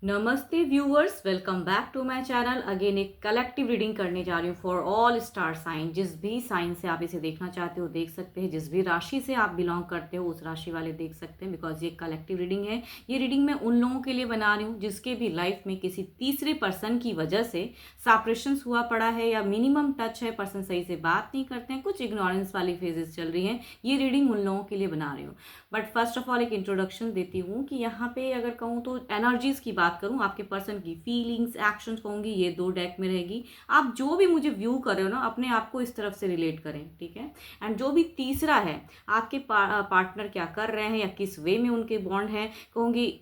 नमस्ते viewers, welcome back to my channel. Again एक collective reading करने जा रही हूँ फॉर ऑल स्टार साइन। जिस भी साइन से आप इसे देखना चाहते हो देख सकते हैं, जिस भी राशि से आप बिलोंग करते हो उस राशि वाले देख सकते हैं, बिकॉज ये कलेक्टिव रीडिंग है। ये रीडिंग मैं उन लोगों के लिए बना रही हूँ जिसके भी लाइफ में किसी तीसरे पर्सन की वजह से सेपरेशंस हुआ पड़ा है या मिनिमम टच है, पर्सन सही से बात नहीं करते हैं, कुछ इग्नोरेंस वाली फेजेस चल रही हैं। ये रीडिंग उन लोगों के लिए बना रही हूँ। बट फर्स्ट ऑफ ऑल एक इंट्रोडक्शन देती हूँ कि यहाँ पे अगर कहूँ तो एनर्जीज की बात करूँ, आपके पर्सन की फीलिंग्स एक्शंस कहूँगी, ये दो डेक में रहेगी। आप जो भी मुझे व्यू कर रहे हो ना, अपने आप को इस तरफ से रिलेट करें, ठीक है। एंड जो भी तीसरा है, आपके पार्टनर क्या कर रहे हैं या किस वे में उनके बॉन्ड है, कहूँगी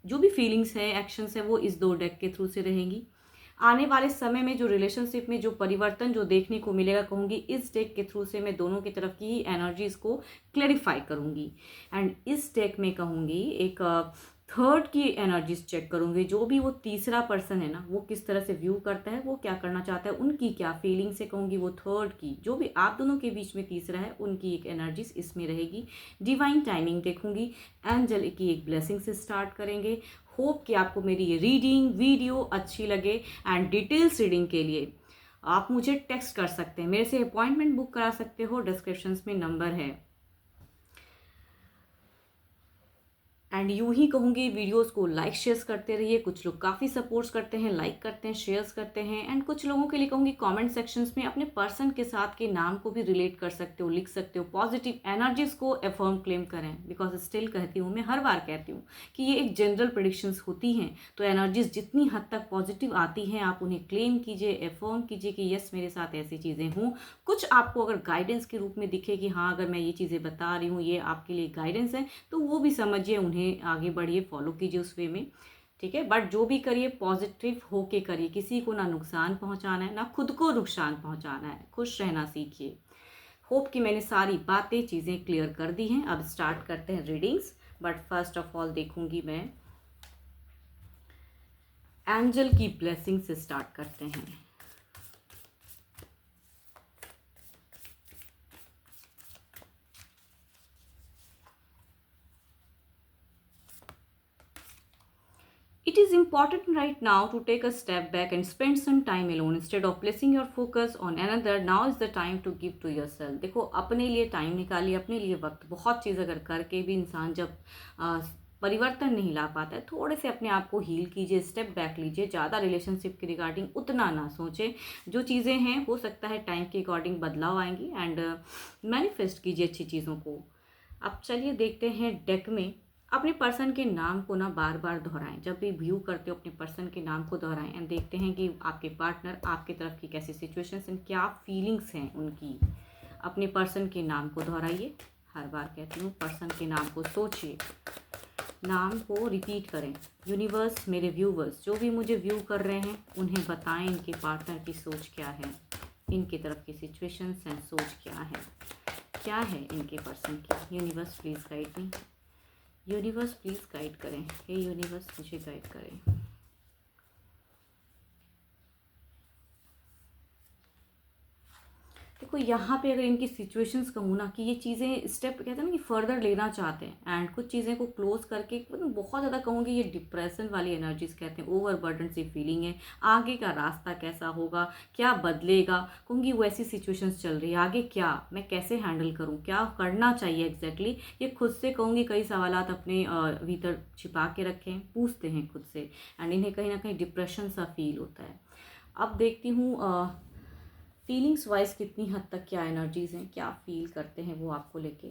जो भी फीलिंग्स है एक्शंस है वो इस दो डेक के थ्रू से रहेंगी। आने वाले समय में जो रिलेशनशिप में जो परिवर्तन जो देखने को मिलेगा, कहूँगी इस डेक के थ्रू से मैं दोनों की तरफ की ही एनर्जीज को क्लैरिफाई करूँगी। एंड इस डेक में कहूँगी एक थर्ड की एनर्जीज चेक करूँगी। जो भी वो तीसरा पर्सन है ना, वो किस तरह से व्यू करता है, वो क्या करना चाहता है, उनकी क्या फीलिंग्स है, कहूँगी वो थर्ड की जो भी आप दोनों के बीच में तीसरा है उनकी एक एनर्जीज इसमें रहेगी। डिवाइन टाइमिंग देखूँगी, एंजल की एक ब्लेसिंग से स्टार्ट करेंगे। होप कि आपको मेरी ये रीडिंग वीडियो अच्छी लगे। एंड डिटेल्स रीडिंग के लिए आप मुझे टेक्स्ट कर सकते हैं, मेरे से अपॉइंटमेंट बुक करा सकते हो, डिस्क्रिप्शंस में नंबर है। एंड यूं ही कहूँगी वीडियोस को लाइक शेयर्स करते रहिए। कुछ लोग काफ़ी सपोर्ट्स करते हैं, लाइक करते हैं, शेयर्स करते हैं। एंड कुछ लोगों के लिए कहूँगी कमेंट सेक्शंस में अपने पर्सन के साथ के नाम को भी रिलेट कर सकते हो, लिख सकते हो। पॉजिटिव एनर्जीज को एफर्म क्लेम करें, बिकॉज स्टिल कहती हूँ, मैं हर बार कहती हूँ कि ये एक जनरल प्रेडिक्शंस होती हैं। तो एनर्जीज जितनी हद तक पॉजिटिव आती हैं आप उन्हें क्लेम कीजिए, एफर्म कीजिए कि यस मेरे साथ ऐसी चीज़ें हों। कुछ आपको अगर गाइडेंस के रूप में दिखे कि हाँ अगर मैं ये चीज़ें बता रही हूँ ये आपके लिए गाइडेंस है, तो वो भी समझिए, उन्हें आगे बढ़िए, फॉलो कीजिए उस वे में, ठीक है। बट जो भी करिए पॉजिटिव होके करिए, किसी को ना नुकसान पहुंचाना है ना खुद को नुकसान पहुंचाना है, खुश रहना सीखिए। होप कि मैंने सारी बातें चीज़ें क्लियर कर दी हैं। अब स्टार्ट करते हैं readings. But first of all देखूंगी मैं एंजल की ब्लेसिंग से स्टार्ट करते हैं। It is important right now to take a step back and spend some time alone instead of placing your focus on another. Now is the time to give to yourself. देखो, अपने लिए time निकालिए, अपने लिए वक्त। बहुत चीज़ अगर करके भी इंसान जब परिवर्तन नहीं ला पाता है, थोड़े से अपने आप को हील कीजिए, स्टेप बैक लीजिए। ज़्यादा रिलेशनशिप के रिगार्डिंग उतना ना सोचें। जो चीज़ें हैं हो सकता है टाइम के अकॉर्डिंग बदलाव आएंगी। एंड मैनिफेस्ट कीजिए अच्छी चीज़ों को। अब चलिए देखते हैं डेक में। अपने पर्सन के नाम को ना बार बार दोहराएं, जब भी व्यू करते हो अपने पर्सन के नाम को दोहराएं। एंड देखते हैं कि आपके पार्टनर आपके तरफ की कैसी सिचुएशंस एंड क्या फीलिंग्स हैं उनकी। अपने पर्सन के नाम को दोहराइए। हर बार कहती हूँ, पर्सन के नाम को सोचिए, नाम को रिपीट करें। यूनिवर्स, मेरे व्यूवर्स जो भी मुझे व्यू कर रहे हैं उन्हें बताएं इनके पार्टनर की सोच क्या है, इनकी तरफ की सिचुएशंस एंड सोच क्या है इनके पर्सन की। Universe please guide me, universe please guide करें, हे यूनिवर्स मुझे गाइड करें। देखो, यहाँ पे अगर इनकी सिचुएशंस कहूँ ना कि ये चीज़ें स्टेप कहते हैं ना कि फर्दर लेना चाहते हैं एंड कुछ चीज़ें को क्लोज करके, मतलब बहुत ज़्यादा कहूँगी ये डिप्रेशन वाली एनर्जीज कहते हैं, ओवरबर्डन सी फीलिंग है। आगे का रास्ता कैसा होगा, क्या बदलेगा, कहूँगी वैसी सिचुएशंस चल रही है। आगे क्या, मैं कैसे हैंडल करूँ, क्या करना चाहिए एग्जैक्टली, ये खुद से कहूँगी कई सवालात अपने भीतर छिपा के रखें, पूछते हैं खुद से। एंड इन्हें कहीं ना कहीं डिप्रेशन सा फील होता है। अब देखती हूँ फीलिंग्स वाइज कितनी हद तक क्या एनर्जीज हैं, क्या फील करते हैं वो आपको लेके।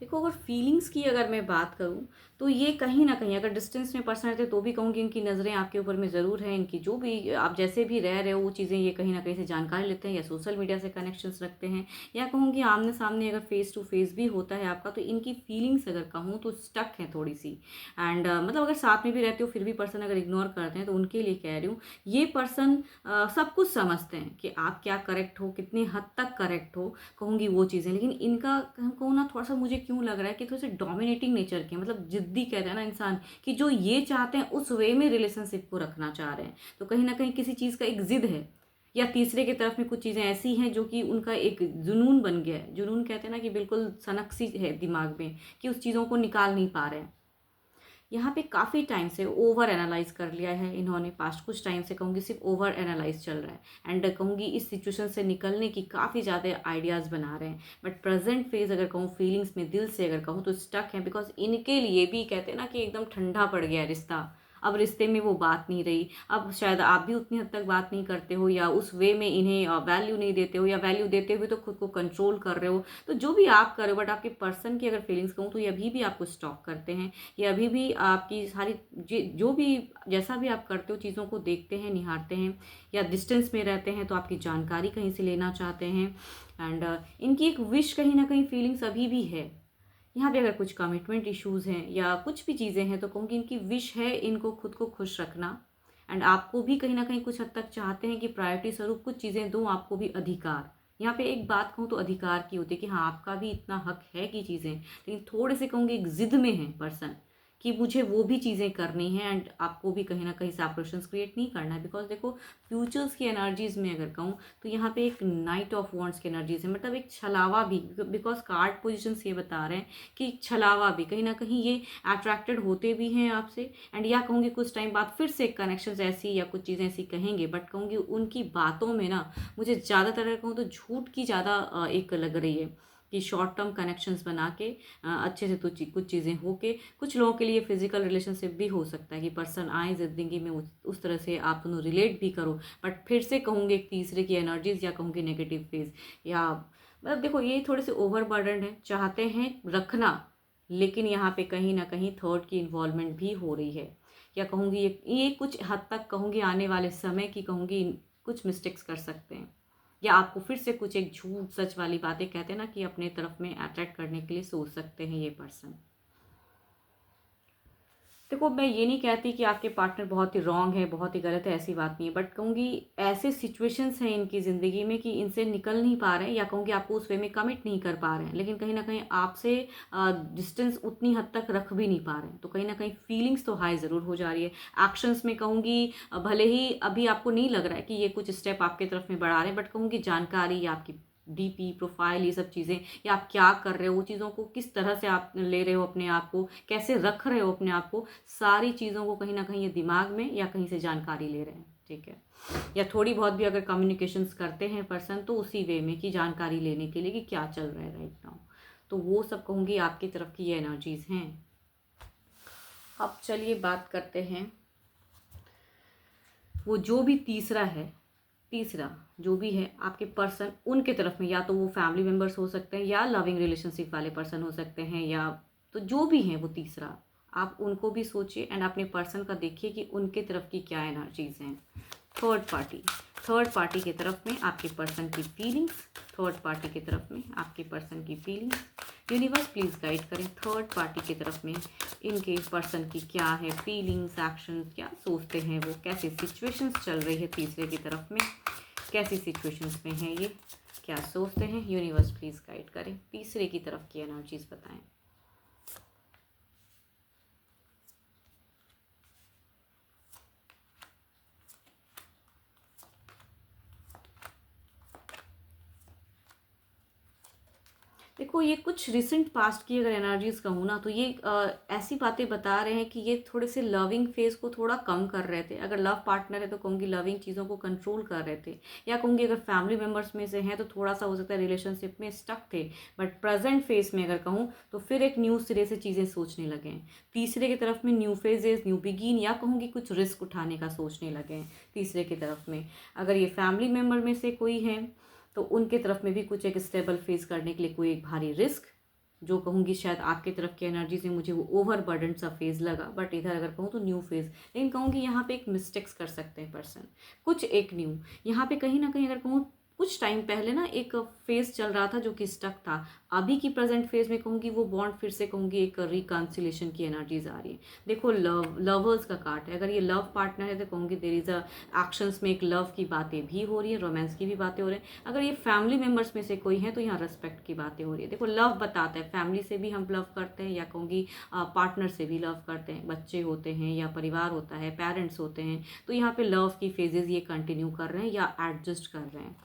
देखो, अगर फीलिंग्स की अगर मैं बात करूँ तो ये कहीं ना कहीं अगर डिस्टेंस में पर्सन रहते तो भी कहूँगी इनकी नज़रें आपके ऊपर में ज़रूर है। इनकी जो भी आप जैसे भी रह रहे हो वो चीज़ें ये कहीं ना कहीं से जानकारी लेते हैं या सोशल मीडिया से कनेक्शंस रखते हैं, या कहूँगी आमने सामने अगर फेस टू फेस भी होता है आपका, तो इनकी फीलिंग्स अगर कहूँ तो स्टक है थोड़ी सी। एंड मतलब अगर साथ में भी रहते हो फिर भी पर्सन अगर इग्नोर करते हैं, तो उनके लिए कह रही हूँ ये पर्सन सब कुछ समझते हैं कि आप क्या करेक्ट हो, कितनी हद तक करेक्ट हो, कहूँगी वो चीज़ें। लेकिन इनका कहूँ ना थोड़ा सा मुझे क्यों लग रहा है कि थोड़े से डोमिनेटिंग नेचर के, मतलब जिद्दी कहते हैं ना इंसान, कि जो ये चाहते हैं उस वे में रिलेशनशिप को रखना चाह रहे हैं। तो कहीं ना कहीं किसी चीज़ का एक जिद है या तीसरे की तरफ में कुछ चीज़ें ऐसी हैं जो कि उनका एक जुनून बन गया है। जुनून कहते हैं ना कि बिल्कुल सनक सी है दिमाग में कि उस चीज़ों को निकाल नहीं पा रहे हैं। यहाँ पे काफ़ी टाइम से ओवर एनालाइज कर लिया है इन्होंने, पास्ट कुछ टाइम से कहूँगी सिर्फ ओवर एनालाइज चल रहा है एंड कहूँगी इस सिचुएशन से निकलने की काफ़ी ज़्यादा आइडियाज़ बना रहे हैं। बट प्रेजेंट फेज अगर कहूँ फीलिंग्स में दिल से अगर कहूँ तो स्टक है, बिकॉज इनके लिए भी कहते हैं ना कि एकदम ठंडा पड़ गया रिश्ता। अब रिश्ते में वो बात नहीं रही, अब शायद आप भी उतनी हद तक बात नहीं करते हो या उस वे में इन्हें वैल्यू नहीं देते हो, या वैल्यू देते हुए तो खुद को कंट्रोल कर रहे हो। तो जो भी आप कर रहे हो, बट आपके पर्सन की अगर फीलिंग्स कहूँ तो ये अभी भी आपको स्टॉक करते हैं, ये अभी भी आपकी सारी जो भी जैसा भी आप करते हो चीज़ों को देखते हैं, निहारते हैं, या डिस्टेंस में रहते हैं तो आपकी जानकारी कहीं से लेना चाहते हैं। एंड इनकी एक विश कहीं ना कहीं फीलिंग्स अभी भी है। यहाँ पे अगर कुछ कमिटमेंट इश्यूज़ हैं या कुछ भी चीज़ें हैं तो कहूँगी इनकी विश है इनको खुद को खुश रखना। एंड आपको भी कहीं ना कहीं कुछ हद तक चाहते हैं कि प्रायोरिटी स्वरूप कुछ चीज़ें दो, आपको भी अधिकार। यहाँ पे एक बात कहूँ तो अधिकार की होती है कि हाँ आपका भी इतना हक है कि चीज़ें, लेकिन थोड़े से कहूँगी एक जिद में है पर्सन कि मुझे वो भी चीज़ें करनी है एंड आपको भी कहीं ना कहीं सेपरेशंस क्रिएट नहीं करना है। बिकॉज देखो फ्यूचर्स की एनर्जीज में अगर कहूँ तो यहाँ पे एक नाइट ऑफ वॉन्ट्स की एनर्जीज है, मतलब एक छलावा भी, बिकॉज कार्ड पोजिशंस ये बता रहे हैं कि छलावा भी कहीं ना कहीं ये अट्रैक्टेड होते भी हैं आपसे। एंड या कहूँगी कुछ टाइम बाद फिर से कनेक्शंस ऐसी या कुछ चीज़ें ऐसी कहेंगे, बट कहूँगी उनकी बातों में ना मुझे ज़्यादातर कहूँ तो झूठ की ज़्यादा एक लग रही है कि शॉर्ट टर्म कनेक्शंस बना के अच्छे से कुछ चीज़ें हो के, कुछ लोगों के लिए फिजिकल रिलेशनशिप भी हो सकता है कि पर्सन आए ज़िंदगी में उस तरह से आप दोनों रिलेट भी करो। बट फिर से कहूँगी एक तीसरे की एनर्जीज या कहूँगी नेगेटिव फेज, या मतलब देखो ये थोड़े से ओवर बर्डन है, चाहते हैं रखना, लेकिन यहाँ पे कहीं ना कहीं थर्ड की इन्वॉल्वमेंट भी हो रही है। या कहूँगी ये कुछ हद तक कहूँगी आने वाले समय की कहूँगी कुछ मिस्टेक्स कर सकते हैं, या आपको फिर से कुछ एक झूठ सच वाली बातें कहते हैं ना कि अपने तरफ में अट्रैक्ट करने के लिए सोच सकते हैं ये पर्सन। देखो मैं ये नहीं कहती कि आपके पार्टनर बहुत ही रॉन्ग है, बहुत ही गलत है, ऐसी बात नहीं है, बट कहूँगी ऐसे सिचुएशंस हैं इनकी ज़िंदगी में कि इनसे निकल नहीं पा रहे हैं, या कहूँगी आपको उस वे में कमिट नहीं कर पा रहे हैं, लेकिन कहीं ना कहीं आपसे डिस्टेंस उतनी हद तक रख भी नहीं पा रहे हैं। तो कहीं ना कहीं फीलिंग्स तो हाई ज़रूर हो जा रही है। एक्शंस में कहूँगी भले ही अभी आपको नहीं लग रहा है कि ये कुछ स्टेप आपके तरफ में बढ़ा रहे हैं, बट कहूँगी जानकारी या आपकी डीपी प्रोफाइल, ये सब चीज़ें, या आप क्या कर रहे हो, वो चीज़ों को किस तरह से आप ले रहे हो, अपने आप को कैसे रख रहे हो अपने आप को, सारी चीज़ों को कहीं ना कहीं ये दिमाग में या कहीं से जानकारी ले रहे हैं। ठीक है, या थोड़ी बहुत भी अगर कम्युनिकेशंस करते हैं पर्सन तो उसी वे में कि जानकारी लेने के लिए कि क्या चल रहा है राइट नाउ। तो वो सब कहूँगी आपकी तरफ की ये एनर्जीज हैं। अब चलिए बात करते हैं वो जो भी तीसरा जो भी है आपके पर्सन, उनके तरफ में या तो वो फैमिली मेम्बर्स हो सकते हैं या लविंग रिलेशनशिप वाले पर्सन हो सकते हैं, या तो जो भी हैं वो तीसरा, आप उनको भी सोचिए एंड अपने पर्सन का देखिए कि उनके तरफ की क्या एनर्जीज हैं। थर्ड पार्टी की तरफ में आपके पर्सन की फीलिंग्स, थर्ड पार्टी की तरफ में आपके पर्सन की फीलिंग्स। यूनिवर्स प्लीज़ गाइड करें थर्ड पार्टी की तरफ में इनके पर्सन की क्या है फीलिंग्स, एक्शन, क्या सोचते हैं वो, कैसी सिचुएशंस चल रही है तीसरे की तरफ में, कैसी सिचुएशंस में है ये, क्या सोचते हैं। यूनिवर्स प्लीज़ गाइड करें तीसरे की तरफ की एनर्जीज बताएं। देखो ये कुछ रिसेंट पास्ट की अगर एनर्जीज कहूँ ना तो ये ऐसी बातें बता रहे हैं कि ये थोड़े से लविंग फेज को थोड़ा कम कर रहे थे। अगर लव पार्टनर है तो कहूँगी लविंग चीज़ों को कंट्रोल कर रहे थे, या कहूँगी अगर फैमिली मेम्बर्स में से हैं तो थोड़ा सा हो सकता है रिलेशनशिप में स्टक थे। बट प्रेजेंट फेज में अगर कहूँ तो फिर एक न्यू सिरे से चीज़ें सोचने लगे हैं। तीसरे की तरफ में न्यू फेजेस, न्यू बिगिन, या कहूँगी कुछ रिस्क उठाने का सोचने लगे हैं तीसरे की तरफ में। अगर ये फैमिली मेम्बर में से कोई है तो उनके तरफ में भी कुछ एक स्टेबल फेस करने के लिए कोई एक भारी रिस्क, जो कहूँगी शायद आपके तरफ की एनर्जी से मुझे वो ओवर बर्डन सा फेज लगा, बट इधर अगर कहूँ तो न्यू फेज। लेकिन कहूँगी यहाँ पे एक मिस्टेक्स कर सकते हैं पर्सन, कुछ एक न्यू। यहाँ पे कहीं ना कहीं अगर कहूँ कुछ टाइम पहले ना एक फेज चल रहा था जो कि स्टक था। अभी की प्रेजेंट फेज में कहूँगी वो बॉन्ड फिर से कहूँगी एक रिकन्सिलेशन की एनर्जीज आ रही है। देखो लवर्स का कार्ड है, अगर ये लव पार्टनर है तो कहूँगी देयर इज़ अ एक्शंस में एक लव की बातें भी हो रही है, रोमांस की भी बातें हो रही हैं। अगर ये फैमिली मेम्बर्स में से कोई है तो यहाँ रिस्पेक्ट की बातें हो रही है। देखो लव बताता है, फैमिली से भी हम लव करते हैं या कहूँगी पार्टनर से भी लव करते हैं, बच्चे होते हैं या परिवार होता है, पेरेंट्स होते हैं, तो यहाँ पे लव की फेजेस ये कंटिन्यू कर रहे हैं या एडजस्ट कर रहे हैं।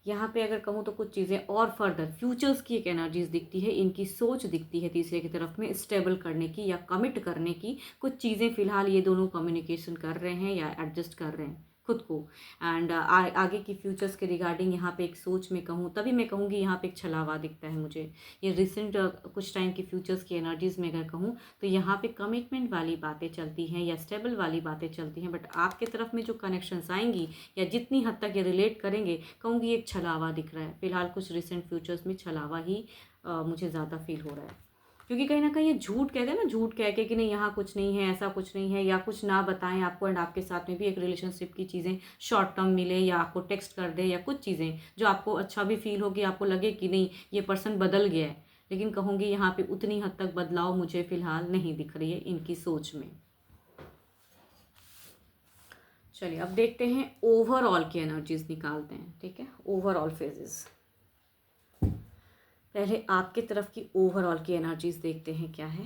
यहाँ पे अगर कहूँ तो कुछ चीज़ें और फर्दर फ्यूचर्स की एक एनर्जीज दिखती है, इनकी सोच दिखती है तीसरे की तरफ में स्टेबल करने की या कमिट करने की। कुछ चीज़ें फिलहाल ये दोनों कम्युनिकेशन कर रहे हैं या एडजस्ट कर रहे हैं खुद को। एंड आगे की फ्यूचर्स के रिगार्डिंग यहाँ पे एक सोच में कहूँ तभी मैं कहूँगी यहाँ पे एक छलावा दिखता है मुझे। ये रिसेंट कुछ टाइम की फ्यूचर्स की एनर्जीज में अगर कहूँ तो यहाँ पे कमिटमेंट वाली बातें चलती हैं या स्टेबल वाली बातें चलती हैं, बट आपके तरफ में जो कनेक्शंस आएंगी या जितनी हद तक ये रिलेट करेंगे कहूँगी एक छलावा दिख रहा है। फिलहाल कुछ रिसेंट फ्यूचर्स में छलावा ही मुझे ज़्यादा फील हो रहा है, क्योंकि कहीं ना कहीं ये झूठ कहते हैं ना, झूठ कह के कि नहीं यहाँ कुछ नहीं है, ऐसा कुछ नहीं है, या कुछ ना बताएं आपको एंड आपके साथ में भी एक रिलेशनशिप की चीज़ें शॉर्ट टर्म मिले या आपको टेक्स्ट कर दे या कुछ चीज़ें जो आपको अच्छा भी फील हो कि आपको लगे कि नहीं ये पर्सन बदल गया है, लेकिन कहूँगी यहाँ पे उतनी हद तक बदलाव मुझे फिलहाल नहीं दिख रही है इनकी सोच में। चलिए अब देखते हैं ओवरऑल की एनर्जीज निकालते हैं, ठीक है, ओवरऑल फेजेस। पहले आपके तरफ की ओवरऑल की एनर्जीज देखते हैं क्या है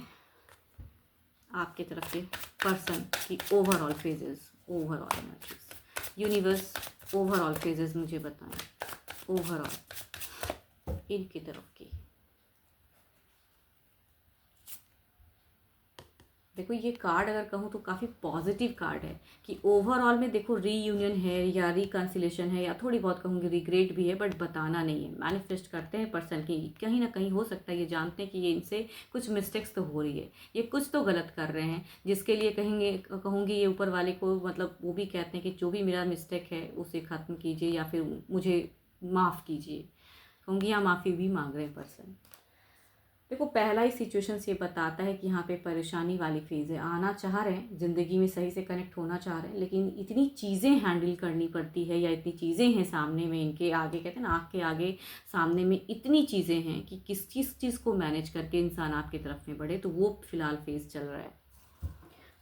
आपके तरफ के पर्सन की overall phases, overall energies. Universe overall phases मुझे बताएं, ओवरऑल इनकी तरफ की। देखो ये कार्ड अगर कहूँ तो काफ़ी पॉजिटिव कार्ड है कि ओवरऑल में देखो रीयूनियन है या रिकन्सिलेशन है या थोड़ी बहुत कहूँगी रिग्रेट भी है, बट बताना नहीं है। मैनिफेस्ट करते हैं पर्सन की, कहीं ना कहीं हो सकता है ये जानते हैं कि ये इनसे कुछ मिस्टेक्स तो हो रही है, ये कुछ तो गलत कर रहे हैं, जिसके लिए कहेंगे कहूँगी ये ऊपर वाले को मतलब वो भी कहते हैं कि जो भी मेरा मिस्टेक है उसे ख़त्म कीजिए या फिर मुझे माफ़ कीजिए। कहूँगी यहाँ माफ़ी भी मांग रहे हैं पर्सन। देखो पहला ही सिचुएशन ये बताता है कि यहाँ पे परेशानी वाली फेज़ है, आना चाह रहे हैं ज़िंदगी में, सही से कनेक्ट होना चाह रहे हैं, लेकिन इतनी चीज़ें हैंडल करनी पड़ती है या इतनी चीज़ें हैं सामने में, इनके आगे कहते हैं ना आँख के आगे सामने में इतनी चीज़ें हैं कि किस चीज़ को मैनेज करके इंसान आपकी तरफ में बढ़े, तो वो फिलहाल फेज़ चल रहा है।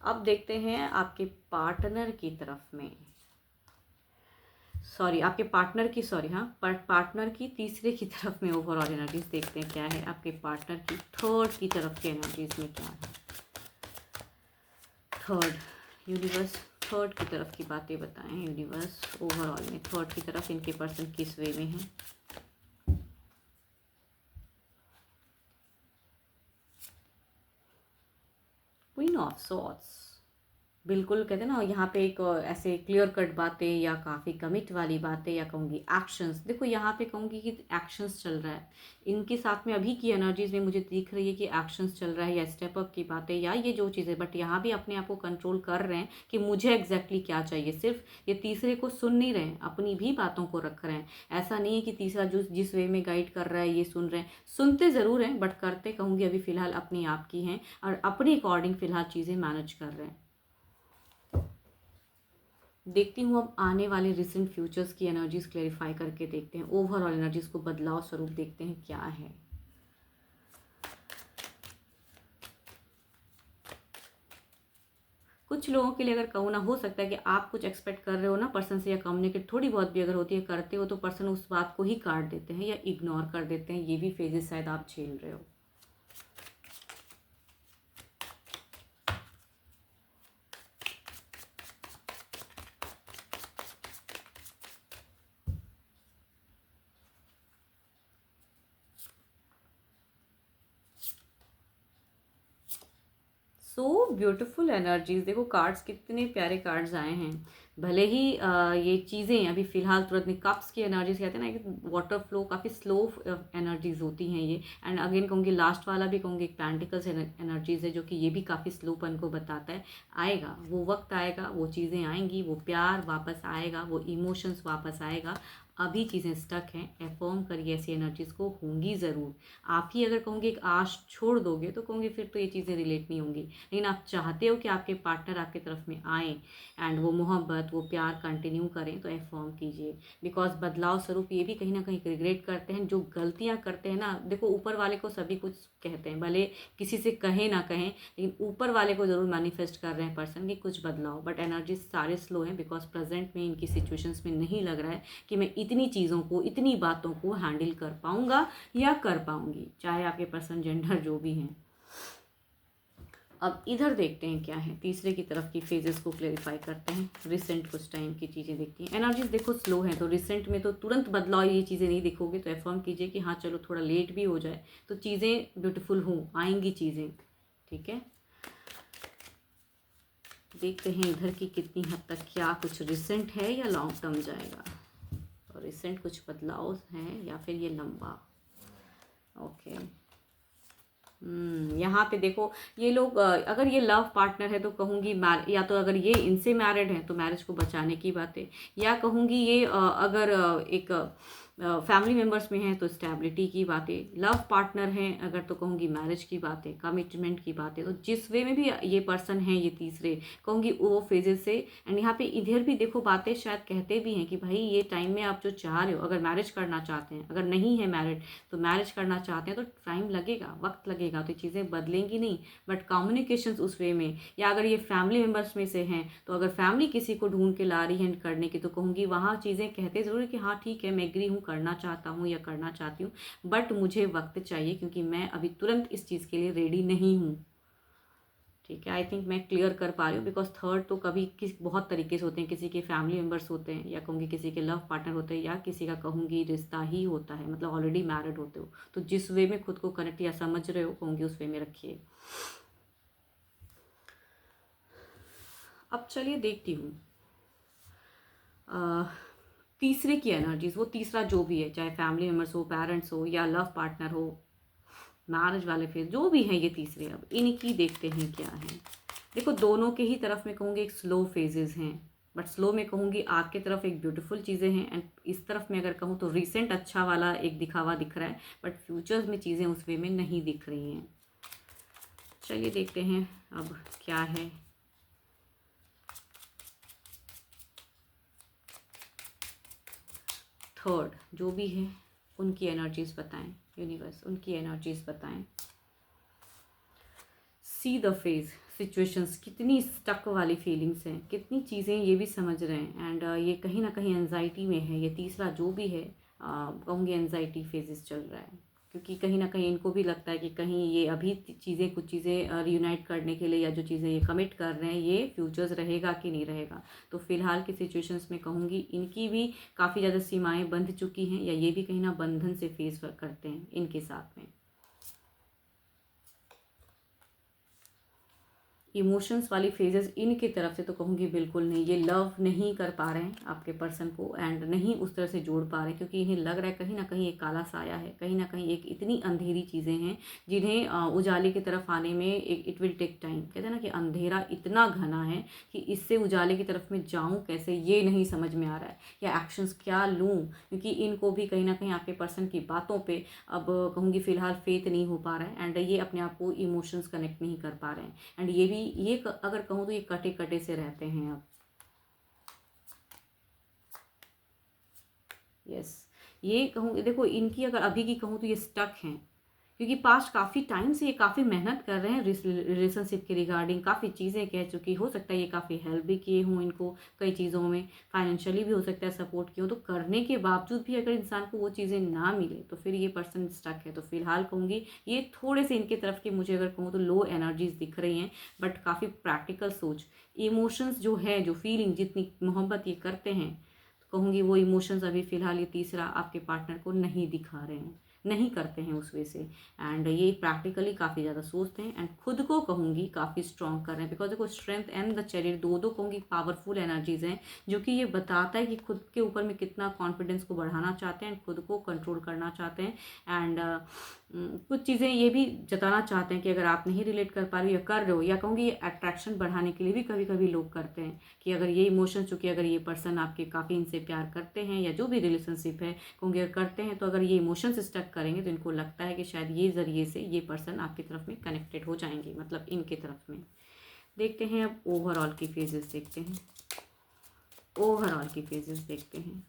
अब देखते हैं आपके पार्टनर की तरफ में, सॉरी आपके पार्टनर की, सॉरी हाँ पार्टनर की तीसरे की तरफ में ओवरऑल एनर्जीज देखते हैं क्या है आपके पार्टनर की थर्ड की तरफ की एनर्जीज में क्या है। थर्ड यूनिवर्स थर्ड की तरफ की बातें बताएं यूनिवर्स, ओवरऑल में थर्ड की तरफ इनके पर्सन किस वे में है। क्वीन ऑफ सॉर्ड्स, बिल्कुल कहते हैं ना यहाँ पे एक ऐसे क्लियर कट बातें या काफ़ी कमिट वाली बातें या कहूँगी एक्शंस। देखो यहाँ पे कहूँगी कि एक्शंस चल रहा है इनके साथ में, अभी की एनर्जीज में मुझे दिख रही है कि एक्शंस चल रहा है या स्टेप अप की बातें या ये जो चीज़ें, बट यहाँ भी अपने आप को कंट्रोल कर रहे हैं कि मुझे एग्जैक्टली क्या चाहिए। सिर्फ ये तीसरे को सुन नहीं रहे हैं, अपनी भी बातों को रख रहे हैं। ऐसा नहीं है कि तीसरा जो जिस वे में गाइड कर रहा है ये सुन रहे हैं, सुनते ज़रूर हैं बट करते कहूँगी अभी फ़िलहाल अपनी आप की हैं और अपने अकॉर्डिंग फ़िलहाल चीज़ें मैनेज कर रहे हैं। देखती हूँ अब आने वाले रिसेंट फ्यूचर्स की एनर्जीज क्लेरिफाई करके देखते हैं, ओवरऑल एनर्जीज को बदलाव स्वरूप देखते हैं क्या है। कुछ लोगों के लिए अगर कहूँ ना, हो सकता है कि आप कुछ एक्सपेक्ट कर रहे हो ना पर्सन से या कम्युनिकेट थोड़ी बहुत भी अगर होती है करते हो तो पर्सन उस बात को ही काट देते हैं या इग्नोर कर देते हैं, ये भी फेजेस शायद आप झेल रहे हो। सो ब्यूटीफुल एनर्जीज, देखो कार्ड्स कितने प्यारे कार्ड्स आए हैं। भले ही ये चीज़ें अभी फ़िलहाल तुरंत नहीं, कप्स की एनर्जीज कहते हैं ना कि वाटर फ्लो काफ़ी स्लो एनर्जीज होती हैं ये। एंड अगेन कहूँगी लास्ट वाला भी कहूँगी एक पेंटिकल्स एनर्जीज है जो कि ये भी काफ़ी स्लोपन को बताता है। आएगा वो वक्त, आएगा वो चीज़ें आएंगी, वो प्यार वापस आएगा, वो इमोशंस वापस आएगा, अभी चीज़ें स्टक हैं, अफर्म करिए, ऐसी एनर्जीज़ को होंगी ज़रूर। आप ही अगर कहूँगी एक आश छोड़ दोगे तो कहूँगी फिर तो ये चीज़ें रिलेट नहीं होंगी, लेकिन आप चाहते हो कि आपके पार्टनर आपकी तरफ में आएँ एंड वो मोहब्बत, वो प्यार कंटिन्यू करें, तो अफर्म कीजिए। बिकॉज बदलाव स्वरूप ये भी कहीं ना कहीं रिग्रेट करते हैं, जो गलतियाँ करते हैं ना, देखो ऊपर वाले को सभी कुछ कहते हैं, भले किसी से कहें ना कहें, लेकिन ऊपर वाले को ज़रूर मैनिफेस्ट कर रहे हैं पर्सन कि कुछ बदलाव, बट एनर्जी सारे स्लो हैं बिकॉज प्रेजेंट में इनकी सिचुएशंस में नहीं लग रहा है कि मैं इतनी चीज़ों को, इतनी बातों को हैंडल कर पाऊंगा या कर पाऊंगी, चाहे आपके पर्सन जेंडर जो भी हैं। अब इधर देखते हैं क्या है, तीसरे की तरफ की फेजेस को क्लेरिफाई करते हैं। रिसेंट कुछ टाइम की चीज़ें देखती हैं। एनर्जीज देखो स्लो है, तो रिसेंट में तो तुरंत बदलाव ये चीज़ें नहीं दिखोगे, तो एफर्म कीजिए कि हाँ चलो थोड़ा लेट भी हो जाए तो चीज़ें ब्यूटीफुल हों, आएंगी चीज़ें, ठीक है। देखते हैं इधर की कितनी हद तक क्या कुछ रिसेंट है या लॉन्ग टर्म जाएगा, और रिसेंट कुछ बदलाव हैं या फिर ये लंबा। ओके, यहाँ पे देखो ये लोग अगर ये लव पार्टनर है तो कहूँगी या तो अगर ये इनसे मैरिड है तो मैरिज को बचाने की बात है, या कहूँगी ये अगर एक फैमिली मेम्बर्स में है तो स्टेबिलिटी की बातें, लव पार्टनर हैं अगर तो कहूँगी मैरिज की बातें, कमिटमेंट की बातें। तो जिस वे में भी ये पर्सन है, ये तीसरे कहूँगी वो फेजेस से। एंड यहाँ पे इधर भी देखो बातें शायद कहते भी हैं कि भाई ये टाइम में आप जो चाह रहे हो, अगर मैरिज करना चाहते हैं, अगर नहीं है मैरिड तो मैरिज करना चाहते हैं तो टाइम लगेगा, वक्त लगेगा, तो चीज़ें बदलेंगी नहीं, बट कम्युनिकेशंस उस वे में। या अगर ये फैमिली मेम्बर्स में से हैं तो अगर फैमिली किसी को ढूंढ के ला रही है करने की, तो कहूँगी वहाँ चीज़ें कहते ज़रूर कि हाँ ठीक है मैं एग्री हूँ, करना चाहता हूँ या करना चाहती हूँ, बट मुझे वक्त चाहिए क्योंकि मैं अभी तुरंत इस चीज़ के लिए रेडी नहीं हूँ, ठीक है। आई थिंक मैं क्लियर कर पा रही हूँ, बिकॉज थर्ड तो कभी बहुत तरीके से होते हैं, किसी के फैमिली मेम्बर्स होते हैं, या कहूँगी किसी के लव पार्टनर होते हैं, या किसी का कहूँगी रिश्ता ही होता है, मतलब ऑलरेडी मैरिड होते हो, तो जिस वे में खुद को कनेक्ट या समझ रहे हो कहूँगी उस वे में रखिए। अब चलिए देखती हूँ तीसरे की एनर्जीज, वो तीसरा जो भी है, चाहे फैमिली मेम्बर्स हो, पेरेंट्स हो, या लव पार्टनर हो, मैरिज वाले फेज जो भी हैं ये तीसरे, अब इनकी देखते हैं क्या है। देखो दोनों के ही तरफ में कहूँगी एक स्लो फेजेस हैं, बट स्लो में कहूँगी आपके तरफ एक ब्यूटीफुल चीज़ें हैं, एंड इस तरफ में अगर कहूँ तो रिसेंट अच्छा वाला एक दिखावा दिख रहा है, बट फ्यूचर्स में चीज़ें उस वे में नहीं दिख रही हैं। चलिए देखते हैं अब क्या है। थर्ड जो भी है उनकी एनर्जीज बताएं, यूनिवर्स उनकी एनर्जीज बताएं। सी द फेज सिचुएशंस, कितनी स्टक वाली फीलिंग्स हैं, कितनी चीज़ें ये भी समझ रहे हैं, एंड ये कहीं ना कहीं एनजाइटी में है, ये तीसरा जो भी है कहूँगी एनजाइटी फेजेस चल रहा है, क्योंकि कहीं ना कहीं इनको भी लगता है कि कहीं ये अभी चीज़ें, कुछ चीज़ें रियूनाइट करने के लिए या जो चीज़ें ये कमिट कर रहे हैं ये फ्यूचर्स रहेगा कि नहीं रहेगा। तो फिलहाल की सिचुएशंस में कहूँगी इनकी भी काफ़ी ज़्यादा सीमाएं बंध चुकी हैं, या ये भी कहीं ना बंधन से फेस करते हैं इनके साथ में। इमोशंस वाली फेजेस इनकी तरफ से तो कहूँगी बिल्कुल नहीं, ये लव नहीं कर पा रहे हैं आपके पर्सन को, एंड नहीं उस तरह से जोड़ पा रहे हैं, क्योंकि इन्हें लग रहा है कहीं ना कहीं एक काला साया है, कहीं ना कहीं एक इतनी अंधेरी चीज़ें हैं जिन्हें उजाले की तरफ आने में एक इट विल टेक टाइम। कहते हैं ना कि अंधेरा इतना घना है कि इससे उजाले की तरफ में जाऊँ कैसे ये नहीं समझ में आ रहा है, या एक्शंस क्या लूँ, क्योंकि इनको भी कहीं ना कहीं आपके पर्सन की बातों पर अब कहूँगी फ़िलहाल फेथ नहीं हो पा रहा है, एंड ये अपने आप को इमोशंस कनेक्ट नहीं कर पा रहे हैं, एंड ये भी ये अगर कहूँ तो ये कटे कटे से रहते हैं अब। यस, ये कहूँ देखो इनकी अगर अभी की कहूँ तो ये स्टक हैं, क्योंकि पास्ट काफ़ी टाइम से ये काफ़ी मेहनत कर रहे हैं रिलेशनशिप के रिगार्डिंग, काफ़ी चीज़ें कह चुकी, हो सकता है ये काफ़ी हेल्प भी किए हों इनको कई चीज़ों में, फाइनेंशियली भी हो सकता है सपोर्ट किए हो, तो करने के बावजूद भी अगर इंसान को वो चीज़ें ना मिले तो फिर ये पर्सन स्टक है। तो फिलहाल कहूँगी ये थोड़े से इनके तरफ की मुझे अगर कहूँ तो लो एनर्जीज दिख रही हैं, बट काफ़ी प्रैक्टिकल सोच, इमोशंस जो है, जो फीलिंग, जितनी मोहब्बत ये करते हैं, तो कहूँगी वो इमोशंस अभी फ़िलहाल ये तीसरा आपके पार्टनर को नहीं दिखा रहे हैं, नहीं करते हैं उस वे से। एंड ये प्रैक्टिकली काफ़ी ज़्यादा सोचते हैं एंड खुद को कहूँगी काफ़ी स्ट्रॉन्ग कर रहे हैं, बिकॉज देखो स्ट्रेंथ एंड द चैरियट दो कहूँगी पावरफुल एनर्जीज हैं, जो कि ये बताता है कि खुद के ऊपर में कितना कॉन्फिडेंस को बढ़ाना चाहते हैं, खुद को कंट्रोल करना चाहते हैं। एंड कुछ चीज़ें ये भी जताना चाहते हैं कि अगर आप नहीं रिलेट कर पा रहे हो या कर रहे हो, या कहूँगी ये अट्रैक्शन बढ़ाने के लिए भी कभी कभी लोग करते हैं कि अगर ये इमोशन, चूँकि अगर ये पर्सन आपके काफ़ी इनसे प्यार करते हैं या जो भी रिलेशनशिप है कहूँगी अगर करते हैं, तो अगर ये इमोशंस स्टक करेंगे तो इनको लगता है कि शायद ये ज़रिए से ये पर्सन आपकी तरफ में कनेक्टेड हो जाएंगे, मतलब इनके तरफ में। देखते हैं अब ओवरऑल की फेजेस देखते हैं, ओवरऑल की फेजेस देखते हैं।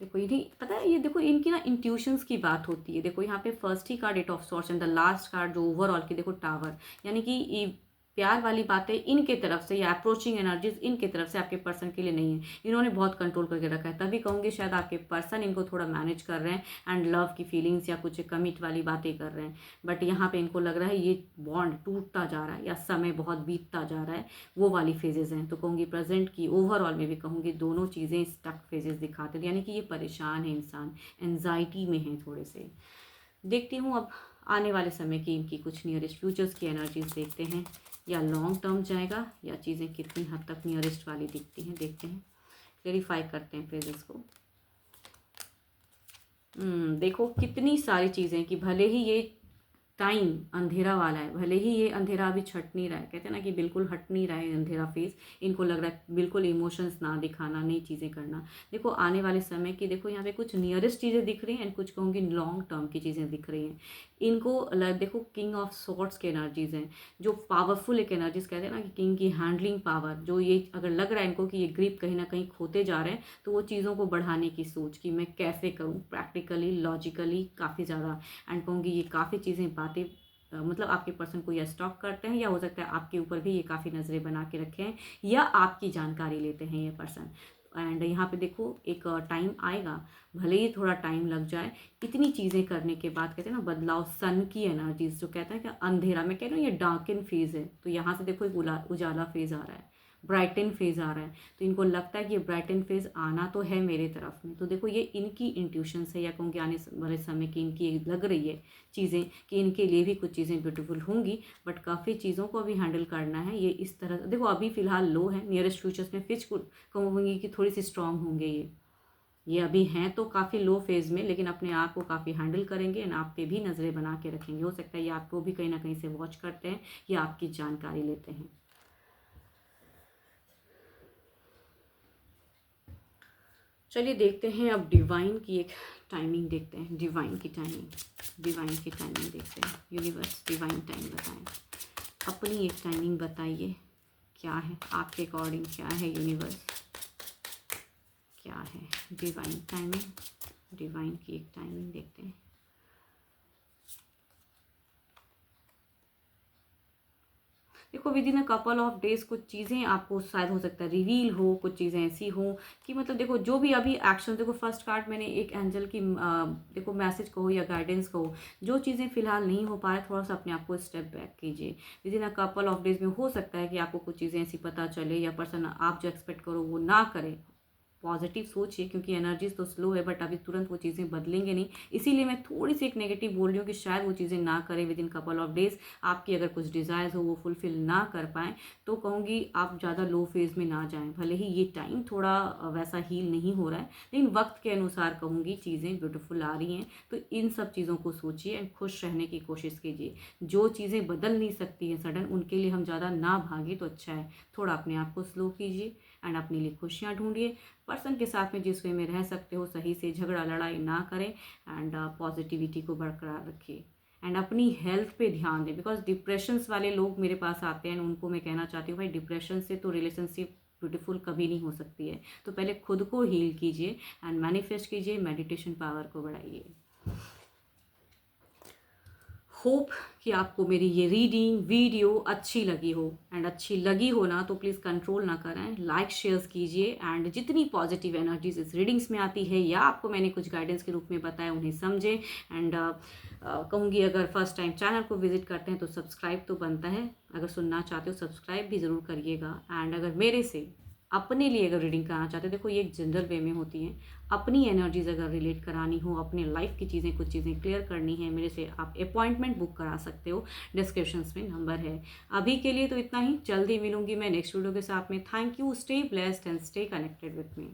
देखो ये पता है, ये देखो इनकी ना इंट्यूशंस की बात होती है। देखो यहाँ पे first he card 8 of swords and the last card जो ओवरऑल की देखो टावर, यानी कि ये प्यार वाली बातें इनके तरफ से या अप्रोचिंग एनर्जीज इनके तरफ से आपके पर्सन के लिए नहीं है। इन्होंने बहुत कंट्रोल करके रखा है, तभी कहूँगी शायद आपके पर्सन इनको थोड़ा मैनेज कर रहे हैं एंड लव की फीलिंग्स या कुछ कमिट वाली बातें कर रहे हैं। बट यहाँ पे इनको लग रहा है ये बॉन्ड टूटता जा रहा है या समय बहुत बीतता जा रहा है, वो वाली फेजेस हैं। तो कहूँगी प्रेजेंट की ओवरऑल में भी कहूँगी दोनों चीज़ें स्टक फेजेस दिखाते हैं, यानी कि ये परेशान है इंसान, एंजाइटी में है थोड़े से। देखती हूँ अब आने वाले समय की इनकी कुछ नियरेस्ट फ्यूचर्स की एनर्जीज देखते हैं, या लॉन्ग टर्म जाएगा या चीज़ें कितनी हद तक नियरेस्ट वाली दिखती हैं, देखते हैं। क्लेरिफाई करते हैं फ्रेजेस को। देखो कितनी सारी चीज़ें कि भले ही ये टाइम अंधेरा वाला है, भले ही ये अंधेरा अभी छट नहीं रहा है, कहते हैं ना कि बिल्कुल हट नहीं रहा है अंधेरा फेस, इनको लग रहा है बिल्कुल इमोशंस ना दिखाना, नई चीज़ें करना। देखो आने वाले समय की देखो यहाँ पे कुछ नियरेस्ट चीज़ें दिख रही हैं एंड कुछ कहूँगी लॉन्ग टर्म की चीज़ें दिख रही हैं। इनको देखो किंग ऑफ सॉर्ड्स की एनर्जीज हैं, जो पावरफुल एक एनर्जीज कहते हैं ना कि किंग की हैंडलिंग पावर, जो ये अगर लग रहा है इनको कि ये ग्रिप कहीं ना कहीं खोते जा रहे हैं, तो वो चीज़ों को बढ़ाने की सोच कि मैं कैसे करूँ प्रैक्टिकली लॉजिकली काफ़ी ज़्यादा। एंड कहूँगी ये काफ़ी चीज़ें बातें मतलब आपके पर्सन को या स्टॉक करते हैं, या हो सकता है आपके ऊपर भी ये काफ़ी नज़रें बना के रखे हैं, या आपकी जानकारी लेते हैं ये पर्सन। एंड यहाँ पे देखो एक टाइम आएगा, भले ही थोड़ा टाइम लग जाए, इतनी चीज़ें करने के बाद कहते हैं ना बदलाव, सन की एनर्जीज जो कहते हैं कि अंधेरा, मैं कह रही हूँ ये डार्कन फेज है, तो यहाँ से देखो एक उजाला फेज आ रहा है, ब्राइटन फेज आ रहा है, तो इनको लगता है कि ये ब्राइटन फेज आना तो है मेरे तरफ में। तो देखो ये इनकी इंट्यूशन है, या कहूँगी आने वाले समय की इनकी लग रही है चीज़ें कि इनके लिए भी कुछ चीज़ें ब्यूटीफुल होंगी, बट काफ़ी चीज़ों को अभी हैंडल करना है। ये इस तरह देखो अभी फिलहाल लो है, नियरेस्ट फ्यूचर्स में फिर कहूँगी कि थोड़ी सी स्ट्रांग होंगे ये अभी हैं तो काफ़ी लो फेज़ में, लेकिन अपने आप को काफ़ी हैंडल करेंगे एंड आप पे भी नज़रें बना के रखेंगे। हो सकता है ये आपको भी कहीं ना कहीं से वॉच करते हैं या आपकी जानकारी लेते हैं। चलिए देखते हैं अब डिवाइन की एक टाइमिंग देखते हैं, डिवाइन की टाइमिंग देखते हैं। यूनिवर्स डिवाइन टाइम बताएं, अपनी एक टाइमिंग बताइए, क्या है आपके अकॉर्डिंग, क्या है यूनिवर्स, क्या है डिवाइन टाइमिंग, डिवाइन की एक टाइमिंग देखते हैं। देखो with in a couple of days कुछ चीज़ें आपको शायद हो सकता है रिवील हो, कुछ चीज़ें ऐसी हो कि मतलब देखो जो भी अभी एक्शन, देखो फर्स्ट कार्ड मैंने एक एंजल की देखो मैसेज कहो या गाइडेंस कहो, जो चीज़ें फिलहाल नहीं हो पा रहा है थोड़ा सा अपने आप को स्टेप बैक कीजिए। With in a couple of days में हो सकता है कि आपको कुछ चीज़ें ऐसी पता चले या पर्सन आप जो एक्सपेक्ट करो वो ना करे। पॉजिटिव सोचिए क्योंकि एनर्जीज तो स्लो है, बट अभी तुरंत वो चीज़ें बदलेंगे नहीं, इसीलिए मैं थोड़ी सी एक नेगेटिव बोल रही हूँ कि शायद वो चीज़ें ना करें with in couple of days. आपकी अगर कुछ डिज़ायर्स हो वो फुलफिल ना कर पाएँ तो कहूँगी आप ज़्यादा लो फेज़ में ना जाएँ। भले ही ये टाइम थोड़ा वैसा हील नहीं हो रहा है, लेकिन वक्त के अनुसार कहूँगी चीज़ें ब्यूटीफुल आ रही हैं। तो इन सब चीज़ों को सोचिए एंड खुश रहने की कोशिश कीजिए। जो चीज़ें बदल नहीं सकती हैं सडन, उनके लिए हम ज़्यादा ना भागे तो अच्छा है। थोड़ा अपने आप को स्लो कीजिए एंड अपने लिए खुशियाँ ढूंढिए। पर्सन के साथ में जिस वे में रह सकते हो सही से झगड़ा लड़ाई ना करें एंड पॉजिटिविटी को बरकरार रखिए एंड अपनी हेल्थ पे ध्यान दें। बिकॉज डिप्रेशंस वाले लोग मेरे पास आते हैं, उनको मैं कहना चाहती हूँ भाई डिप्रेशन से तो रिलेशनशिप ब्यूटीफुल कभी नहीं हो सकती है। तो पहले खुद को हील कीजिए एंड मैनिफेस्ट कीजिए, मेडिटेशन पावर को बढ़ाइए। होप कि आपको मेरी ये रीडिंग वीडियो अच्छी लगी हो, एंड अच्छी लगी हो ना तो प्लीज़ कंट्रोल ना करें, लाइक शेयर्स कीजिए एंड जितनी पॉजिटिव एनर्जीज इस रीडिंग्स में आती है या आपको मैंने कुछ गाइडेंस के रूप में बताया उन्हें समझें। एंड कहूँगी अगर फर्स्ट टाइम चैनल को विजिट करते हैं तो सब्सक्राइब तो बनता है, अगर सुनना चाहते हो सब्सक्राइब भी ज़रूर करिएगा। एंड अगर मेरे से अपने लिए अगर रीडिंग कराना चाहते हो, देखो ये एक जनरल वे में होती है, अपनी एनर्जीज अगर रिलेट करानी हो, अपने लाइफ की चीज़ें, कुछ चीज़ें क्लियर करनी है, मेरे से आप अपॉइंटमेंट बुक करा सकते हो, डिस्क्रिप्शंस में नंबर है। अभी के लिए तो इतना ही, जल्दी मिलूंगी मैं नेक्स्ट वीडियो के साथ में। Thank you, stay blessed and stay connected with me.